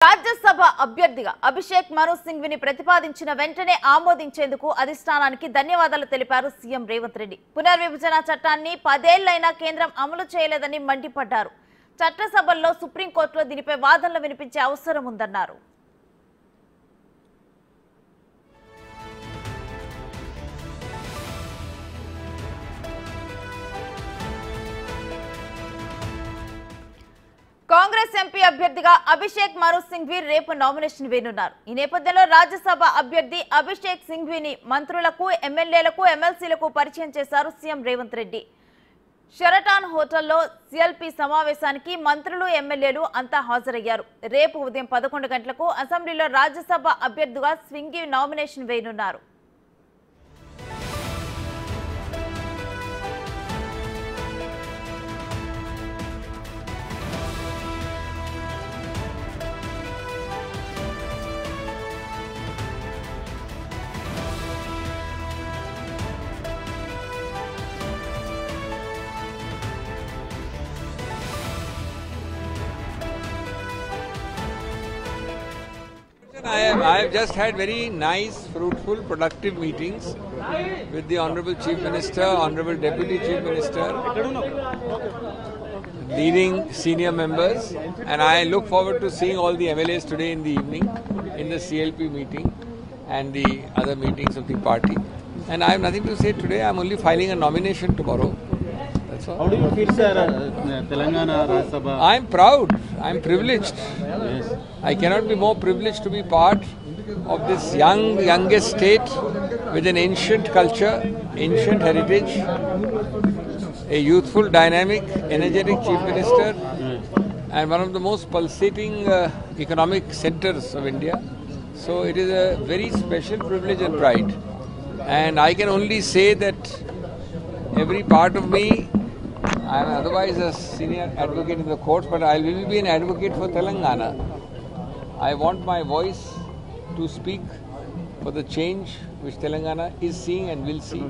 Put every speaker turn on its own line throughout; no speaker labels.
రాజ్యసభ అభ్యర్థిగా అభిషేక్ మను సింఘ్విని ప్రతిపాదించిన వెంటనే ఆమోదించేందుకు అధిష్టానానికి ధన్యవాదాలు తెలిపారు సీఎం రేవంత్ రెడ్డి. పునర్విభజన చట్టాన్ని 10 ఏళ్లైనా కేంద్రం అమలు చేయలేదని మండిపడ్డారు. చట్టసభల్లో సుప్రీంకోర్టులో దీనిపై వాదనలు వినిపించే అవసరం ఉందన్నారు. కాంగ్రెస్ ఎంపీ అభ్యర్థిగా అభిషేక్ మను సింఘ్వి రేపు నామినేషన్ వేయనున్నారు. ఈ నేపథ్యంలో రాజ్యసభ అభ్యర్థి అభిషేక్ సింఘ్విని మంత్రులకు, ఎమ్మెల్యేలకు, ఎమ్మెల్సీలకు పరిచయం చేశారు సీఎం రేవంత్ రెడ్డి. షెరటాన్ హోటల్లో సీఎల్పీ సమావేశానికి మంత్రులు, ఎమ్మెల్యేలు అంతా హాజరయ్యారు. రేపు ఉదయం 11 గంటలకు అసెంబ్లీలో రాజ్యసభ అభ్యర్థిగా సింఘ్వి నామినేషన్ వేయనున్నారు.
I have just had very nice, fruitful, productive meetings with the Honorable Chief Minister, Honorable Deputy Chief Minister, leading senior members, and I look forward to seeing all the MLAs today in the evening in the CLP meeting and the other meetings of the party. And I have nothing to say today. I am only filing a nomination tomorrow. That's all.
How do you feel, sir? Telangana Rajya Sabha.
I am proud. I am privileged.
Yes.
I cannot be more privileged to be part of this youngest state with an ancient culture, ancient heritage, a youthful, dynamic, energetic chief minister, and one of the most pulsating economic centers of India. So it is a very special privilege and pride. And I can only say that every part of me, I am otherwise a senior advocate in the courts, but I will be an advocate for Telangana. I want my voice to speak for the change which Telangana is seeing and will see.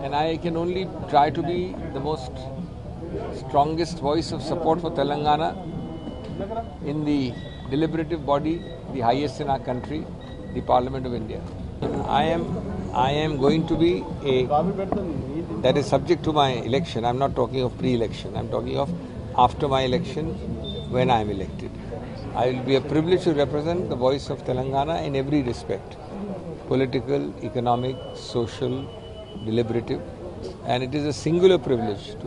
And I can only try to be the most strongest voice of support for Telangana in the deliberative body, the highest in our country, the Parliament of India. I am going to be that is subject to my election. I am not talking of pre-election. I am talking of after my election when I am elected. I will be a privilege to represent the voice of Telangana in every respect. Political, economic, social, deliberative. And it is a singular privilege to